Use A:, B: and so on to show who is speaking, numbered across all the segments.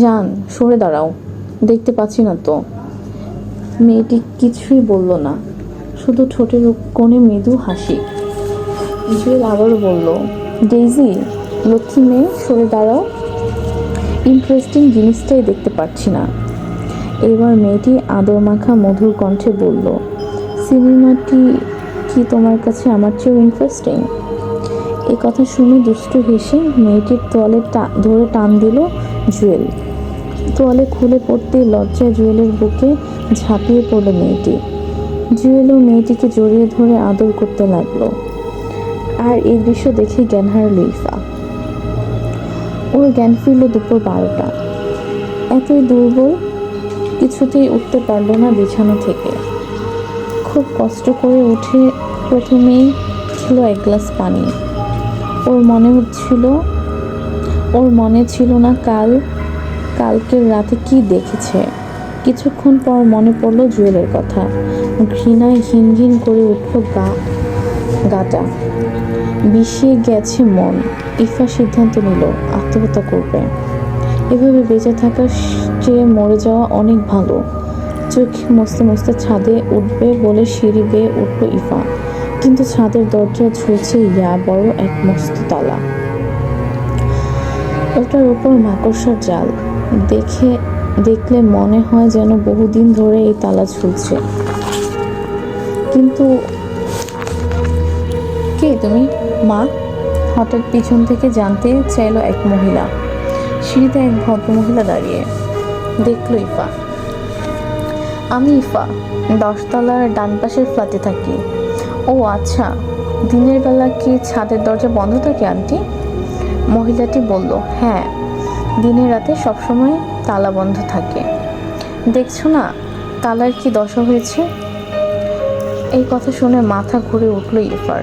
A: জান, সরে দাঁড়াও, দেখতে পাচ্ছি না তো। মেয়েটি কিছুই বলল না, শুধু ঠোঁটের কোণে মৃদু হাসি। জুয়েল আবারও বলল, ডেইজি, লক্ষ্মী মেয়ে, সরে দাঁড়াও। ইন্টারেস্টিং জিনিসটাই দেখতে পাচ্ছি না। এবার মেয়েটি আদর মাখা মধুর কণ্ঠে বলল, সিনেমাটি কি তোমার কাছে আমার চেয়েও ইন্টারেস্টিং? এ কথা শুনে দুষ্টু হেসে মেয়েটির তোয়ালে ধরে টান দিল জুয়েল। তোয়ালে খুলে পড়তেই লজ্জায় জুয়েলের বুকে ঝাঁপিয়ে পড়ল মেয়েটি। জুয়েলও মেয়েটিকে জড়িয়ে ধরে আদর করতে লাগলো। আর এই দৃশ্য দেখে জ্ঞান হারাল ইফা। ওর জ্ঞান ফিরল দুপুর 12টা। এতই দুর্বল, কিছুতেই উঠতে পারলো না বিছানা থেকে। খুব কষ্ট করে উঠে প্রথমেই খেলো এক গ্লাস পানি। ওর মনে ছিল না কালকের রাতে কি দেখেছে। কিছুক্ষণ পর মনে পড়লো জুয়েলের কথা। ঘৃণায় ঘিন ঘিন করে উঠল গাটা। বিষিয়ে গেছে মন। ইফা সিদ্ধান্ত নিল আত্মহত্যা করবে। এভাবে বেঁচে থাকার চেয়ে মরে যাওয়া অনেক ভালো। চোখ মুছতে মুছতে ছাদে উঠবে বলে সিঁড়ি বেয়ে উঠল ইফা। কিন্তু ছাদের দরজা ঝুলছে বড় এক মস্ত তালা। ওটার উপর মাকড়সার জাল। দেখলে মনে হয় যেন বহুদিন ধরে এই তালা ঝুলছে। কিন্তু কে তুমি, মা? হঠাৎ পিছন থেকে জানতে চাইল এক মহিলা। সিঁড়িতে এক ভদ্রমহিলা দাঁড়িয়ে। দেখল ইফা। আমি ইফা, 10 তলার ডান পাশের ফ্ল্যাটে থাকি। ও আচ্ছা, দিনের বেলা কি ছাদের দরজা বন্ধ থাকে আন্টি? মহিলাটি বলল, হ্যাঁ, দিনে রাতে সবসময় তালা বন্ধ থাকে। দেখছো না তালার কি দশা হয়েছে? এই কথা শুনে মাথা ঘুরে উঠল ইফার।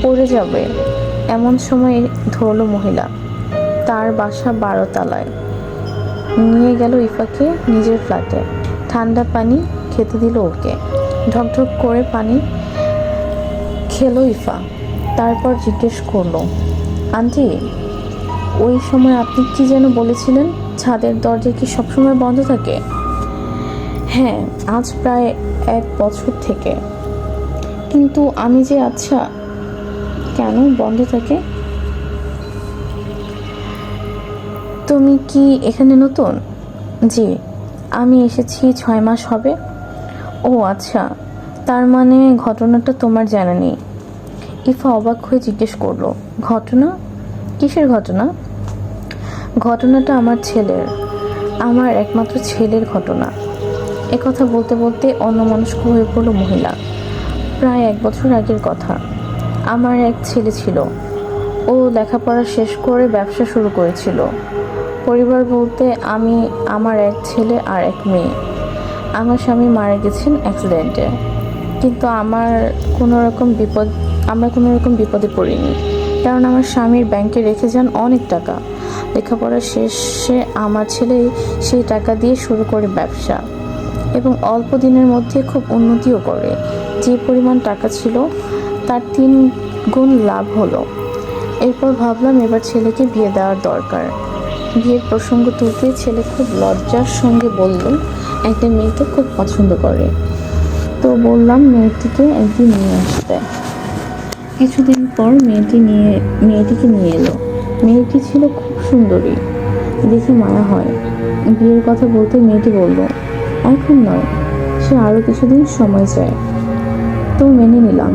A: পড়ে যাবে এমন সময় ধরল মহিলা। তার বাসা 12 তলায়। নিয়ে গেল ইফাকে নিজের ফ্ল্যাটে। ঠান্ডা পানি খেতে দিল ওকে। ঢকঢক করে পানি খেলো ইফা। তারপর জিজ্ঞেস করলো, আন্টি, ওই সময় আপনি কি যেন বলেছিলেন, ছাদের দরজা কি সবসময় বন্ধ থাকে? হ্যাঁ, আজ প্রায় 1 বছর থেকে। কিন্তু আমি যে আচ্ছা, কেন বন্ধ থাকে? তুমি কি এখানে নতুন? জি, আমি এসেছি 6 মাস হবে। ও আচ্ছা, তার মানে ঘটনাটা তোমার জানা নেই? ইফা অবাক হয়ে জিজ্ঞেস করলো, ঘটনা? কিসের ঘটনা? ঘটনাটা আমার ছেলের, আমার একমাত্র ছেলের ঘটনা। একথা বলতে বলতে অন্যমনস্ক হয়ে পড়ল মহিলা। প্রায় 1 বছর আগের কথা। আমার এক ছেলে ছিল। ও লেখাপড়া শেষ করে ব্যবসা শুরু করেছিল। পরিবার বলতে আমি, আমার এক ছেলে আর এক মেয়ে। আমার স্বামী মারা গেছেন অ্যাক্সিডেন্টে। কিন্তু আমরা কোনো রকম বিপদে পড়িনি, কারণ আমার স্বামীর ব্যাংকে রেখে যান অনেক টাকা। লেখাপড়া শেষে আমার ছেলে সেই টাকা দিয়ে শুরু করে ব্যবসা, এবং অল্প দিনের মধ্যে খুব উন্নতিও করে। যে পরিমাণ টাকা ছিল তার 3 গুণ লাভ হলো। এরপর ভাবলাম এবার ছেলেকে বিয়ে দেওয়ার দরকার। বিয়ের প্রসঙ্গ তুলতে ছেলে খুব লজ্জার সঙ্গে বলল, একটা মেয়েকে খুব পছন্দ করে। তো বললাম মেয়েটিকে একদিন নিয়ে আসতে। কিছুদিন পর মেয়েটিকে নিয়ে এলো। মেয়েটি ছিল খুব সুন্দরী, দেখে মায়া হয়। বিয়ের কথা বলতে মেয়েটি বলল, এখন নয়, সে আরও কিছুদিন সময় চায়। তো মেনে নিলাম।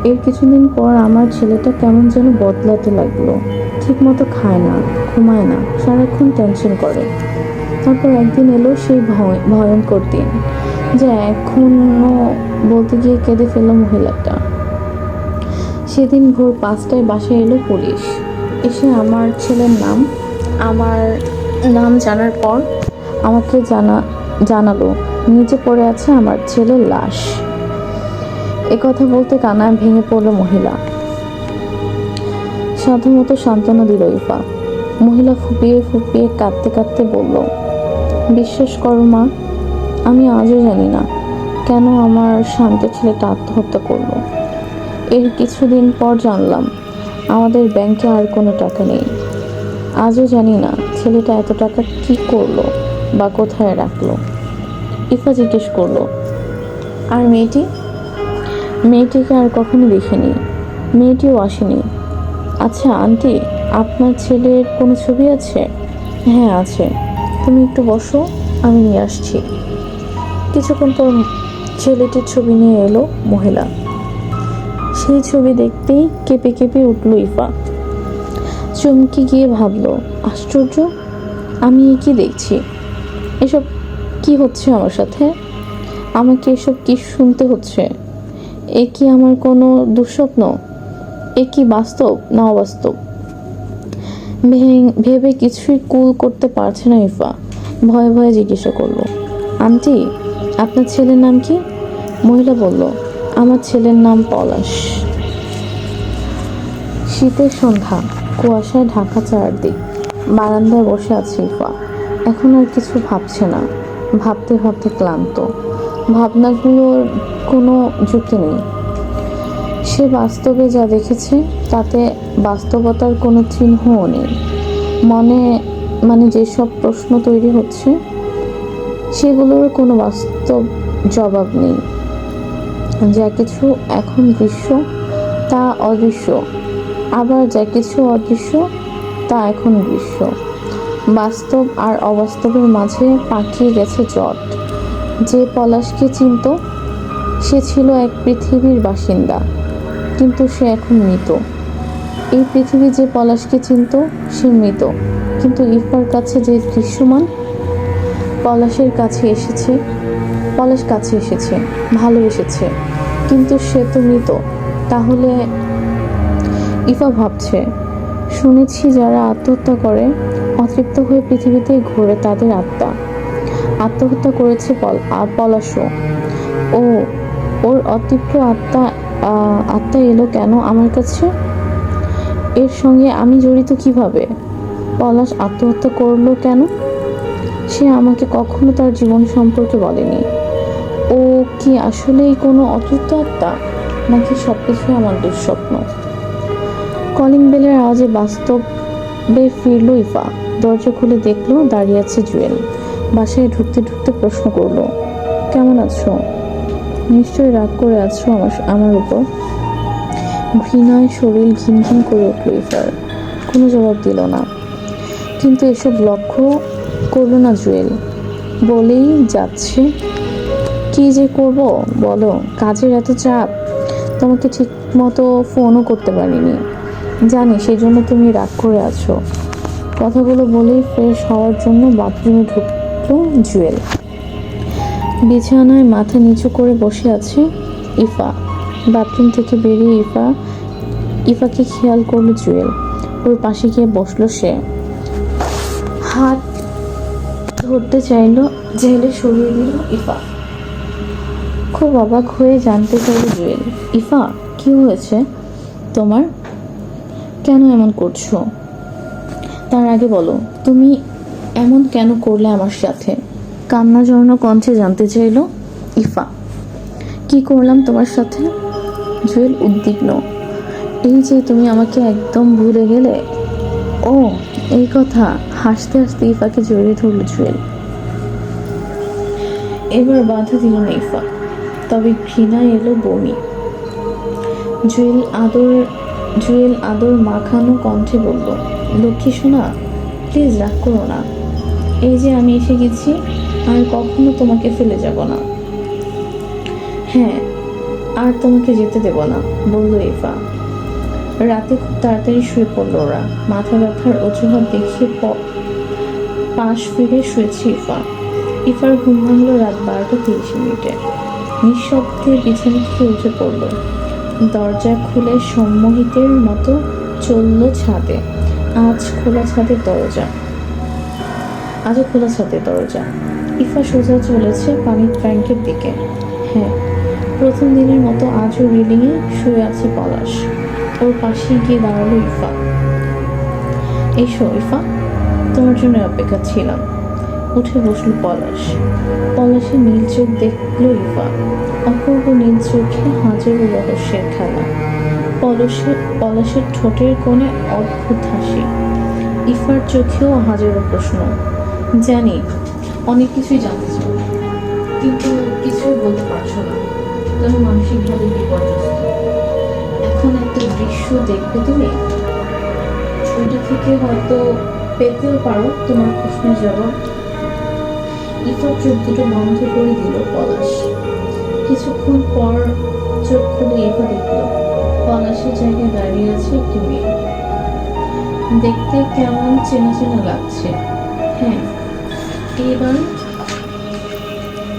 A: এর কিছুদিন পর আমার ছেলেটা কেমন যেন বদলাতে লাগলো। ঠিকমতো খায় না, ঘুমায় না, সারাক্ষণ টেনশন করে। তারপর একদিন এলো সেই ভয়ঙ্কর দিন, যে এখনো বলতে গিয়ে কেঁদে ফেলল মহিলাটা। সেদিন ভোর 5টায় বাসায় এলো পুলিশ। এসে আমার নাম জানার পর আমাকে জানালো নিচে পড়ে আছে আমার ছেলের লাশ। একথা বলতে কান্নায় ভেঙে পড়ল মহিলা। সাধুমতো সান্ত্বনা দিল ইফা। মহিলা ফুপিয়ে ফুপিয়ে কাঁদতে কাঁদতে বলল, বিশ্বাস করো মা, আমি আজও জানি না কেন আমার শান্ত ছেলেটা আত্মহত্যা করলো। এর কিছুদিন পর জানলাম আমাদের ব্যাংকে আর কোনো টাকা নেই। আজও জানি না ছেলেটা এত টাকা কি করলো বা কোথায় রাখলো? ইফা জিজ্ঞেস করলো। আর মেয়েটিকে আর কখনো দেখিনি, মেয়েটিও আসেনি। আচ্ছা আন্টি, আপনার ছেলের কোনো ছবি আছে? হ্যাঁ আছে, তুমি একটু বসো, আমি নিয়ে আসছি। কিছুক্ষণ পর ছেলেটির ছবি নিয়ে এলো মহিলা। সেই ছবি দেখতেই কেঁপে কেঁপে উঠল ইফা। চমকে গিয়ে ভাবলো, আশ্চর্য, আমি কি দেখছি? এসব কি হচ্ছে আমার সাথে? আমাকে এসব কি শুনতে হচ্ছে? এ কি আমার কোনো দুঃস্বপ্ন? এ কি বাস্তব না অবাস্তব? ভেবে কিছুই কুল করতে পারছে না ইফা। ভয়ে ভয়ে জিজ্ঞাসা করলো, আন্টি, আপনার ছেলের নাম কি? মহিলা বলল, আমার ছেলের নাম পলাশ। শীতের সন্ধ্যা, কুয়াশায় ঢাকা চারদিক। বারান্দায় বসে আছে ইফা। এখন আর কিছু ভাবছে না, ভাবতে ভাবতে ক্লান্ত। ভাবনাগুলোর কোনো যুক্তি নেই। সে বাস্তবে যা দেখেছে তাতে বাস্তবতার কোনো চিহ্নও নেই। মানে যেসব প্রশ্ন তৈরি হচ্ছে সেগুলোর কোনো বাস্তব জবাব নেই। যা কিছু এখন দৃশ্য তা অদৃশ্য, আবার যা কিছু অদৃশ্য তা এখন দৃশ্য। বাস্তব আর অবাস্তবের মাঝে পাকিয়ে গেছে জট। যে পলাশকে চিনত সে ছিল এক পৃথিবীর বাসিন্দা, কিন্তু সে এখন মৃত। এই পৃথিবী যে পলাশকে চিনত সে মৃত, কিন্তু ইফার কাছে যে দৃশ্যমান, পলাশ কাছে এসেছে, ভালোবেসেছে, কিন্তু সে তো মৃত। তাহলে ইফা ভাবছে, শুনেছি যারা আত্মহত্যা করে অতৃপ্ত হয়ে পৃথিবীতে ঘোরে তাদের আত্মহত্যা করেছে পলাশও। ওর অতৃপ্ত আত্মা এলো কেন আমার কাছে? এর সঙ্গে আমি জড়িত কিভাবে? পলাশ আত্মহত্যা করলো কেন? সে আমাকে কখনো তার জীবন সম্পর্কে বলেনি। ও কি আসলেই কোনো অতৃপ্ত আত্মা, নাকি সবকিছু আমার দুঃস্বপ্ন? কলিং বেলের আওয়াজে বাস্তবে ফিরল ইফা। দরজা খুলে দেখলো দাঁড়িয়ে আছে জুয়েল। বাসায় ঢুকতে ঢুকতে প্রশ্ন করলো, কেমন আছো? নিশ্চয়ই রাগ করে আছো আমার উপর? ঘৃণায় শরীর ঘিন ঘিন করে উঠল ইফার। কোনো জবাব দিল না, কিন্তু এসব লক্ষ্য করলো না জুয়েল। বলেই যাচ্ছে, কি যে করব বলো, কাজের এত চাপ, তোমাকে ঠিক মতো ফোনও করতে পারিনি, জানি সেই জন্য তুমি রাগ করে আছো। কথাগুলো বলেই ফ্রেশ হওয়ার জন্য বাথরুমে ঢুকলো জুয়েল। বিছানায় মাথা নিচু করে বসে আছে ইফা। বাথরুম থেকে বেরিয়ে ইফাকে খেয়াল করলো জুয়েল। ওর পাশে গিয়ে বসলো সে। হাত ধরতে চাইলে সরিয়ে দিল ইফা। খুব অবাক হয়ে জানতে চাইল জুয়েল, ইফা কি হয়েছে তোমার? কেন এমন করছো? তার আগে বলো, তুমি এমন কেন করলে আমার সাথে? কান্না জড়ানো কণ্ঠে জানতে চাইল ইফা। কি করলাম তোমার সাথে? জুয়েল উদ্বিগ্ন। এই যে তুমি আমাকে একদম ভুলে গেলে। ও এই কথা। হাসতে হাসতে ইফাকে জড়িয়ে ধরল জুয়েল। এবার বাধা দিল না ইফা, তবে ঘৃণা এলো বমি। জুয়েল আদর মাখানো কণ্ঠে বলল, লক্ষ্মী সোনা, প্লিজ রাগ করো না। এই যে আমি এসে গেছি, আর কখনো তোমাকে ফেলে যাব না। হ্যাঁ, আর তোমাকে যেতে দেব না, বলল ইফা। রাতে খুব তাড়াতাড়ি শুয়ে পড়ল ওরা। মাথা ব্যথার অজুহাত দেখিয়ে পাশ ফিরে শুয়েছে ইফার ঘুম ভাঙল রাত 12:30। নিঃশব্দে বিছানা থেকে উঠে পড়ল। দরজা খুলে সম্মোহিতের মতো চলল ছাদে। আজও খোলা ছাদের দরজা। ইফা সোজা চলেছে পানির ট্যাঙ্কের দিকে। হ্যাঁ, প্রথম দিনের মতো আজও রেলিংয়ে শুয়ে আছে পলাশ। ওর পাশে গিয়ে দাঁড়ালো ইফা। এসো ইফা, তোমার জন্য অপেক্ষা ছিলাম। উঠে বসলো পলাশের নীল চোখ দেখলো ইফা। অপূর্ব নীল চোখে হাজারো রহস্যের খেলা। পলাশের ঠোঁটের কোণে অদ্ভুত হাসি। ইফার চোখেও হাজারো প্রশ্ন। জানি অনেক কিছুই জানতে চাও, কিন্তু কিছুই বলতে পারছো না। তুমি মানসিকভাবে বিপর্যস্ত। এখন একটা দৃশ্য দেখবে তুমি, ছবিটা থেকে হয়তো পেতেও পারো তোমার প্রশ্নের জবাব। ইফার চোখ দুটো বন্ধ করে দিল পলাশ। কিছুক্ষণ পর চোখ খুলে ইফা দেখল পলাশের জায়গায় দাঁড়িয়ে আছে একটি মেয়ে। দেখতে কেমন চেনা চেনা লাগছে। হ্যাঁ, এবার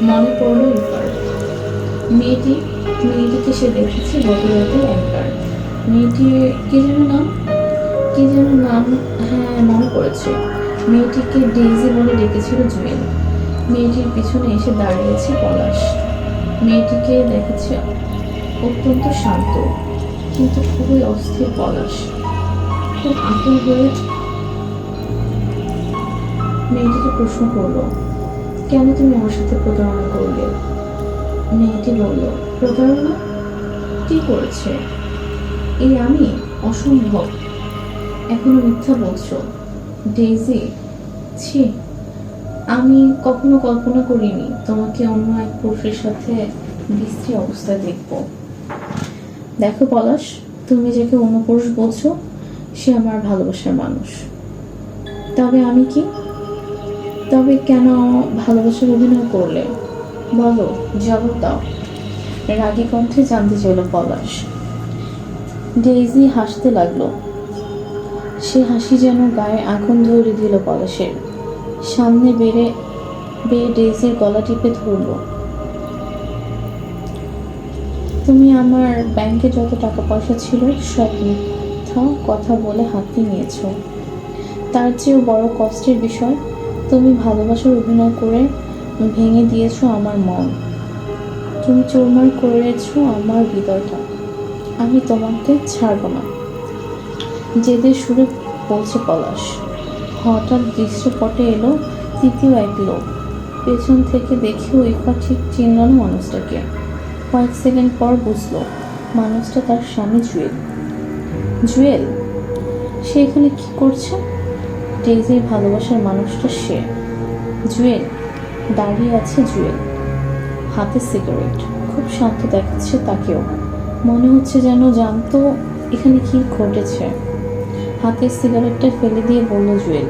A: মনে পড়লো ইফার। মেয়েটিকে সে দেখেছে গত রাতে একবার। মেয়েটির কি যেন নাম, হ্যাঁ মনে পড়েছে। মেয়েটিকে ডেইজি বলে ডেকেছিল জুয়েল। মেয়েটির পিছনে এসে দাঁড়িয়েছে পলাশ। মেয়েটিকে দেখেছে অত্যন্ত শান্ত, কিন্তু খুবই অস্থির। পলাশ খুব আকুল হয়ে মেয়েটিকে প্রশ্ন করলো, কেন তুমি আমার সাথে প্রতারণা করলে? মেয়েটি বলল, প্রতারণা? কি করেছে? এই আমি? অসম্ভব, এখনো মিথ্যা বলছো। ডেইজি, ছি, আমি কখনো কল্পনা করিনি তোমাকে অন্য এক পুরুষের সাথে বিশ্রী অবস্থায় দেখব। দেখো পলাশ, তুমি যাকে অন্য পুরুষ বলছো সে আমার ভালোবাসার মানুষ। তবে আমি কি? তবে কেন ভালোবাসার অভিনয় করলে? বলো, জবাব দাও। রাগী কণ্ঠে জানতে চাইল পলাশ। ডেইজি হাসতে লাগলো। সে হাসি যেন গায়ে আগুন ধরে দিল পলাশের। সামনে বেয়ে ডেইজির গলা টিপে ধরল। তুমি আমার ব্যাংকে যত টাকা পয়সা ছিল সব মিথ্যা কথা বলে হাতিয়ে নিয়েছ। তার চেয়েও বড় কষ্টের বিষয়, তুমি ভালোবাসার অভিনয় করে ভেঙে দিয়েছ আমার মন। তুমি চুরমার করেছ আমার হৃদয়টা। আমি তোমাকে ছাড়ব না। জেদের সুরে বলছে পলাশ। হঠাৎ দৃশ্যপটে এলো তৃতীয় এক লোক। পেছন থেকে দেখেও ইফা ঠিক চিনল না মানুষটাকে। কয়েক সেকেন্ড পর বুঝলো মানুষটা তার স্বামী জুয়েল। জুয়েল, সে এখানে কি করছে? ডেইজির ভালোবাসার মানুষটা সে। জুয়েল, দাঁড়িয়ে আছে জুয়েল, হাতে সিগারেট। খুব শান্ত দেখাচ্ছে তাকেও। মনে হচ্ছে যেন জানতো এখানে কি ঘটেছে। হাতের সিগারেটটা ফেলে দিয়ে বলল জুয়েল,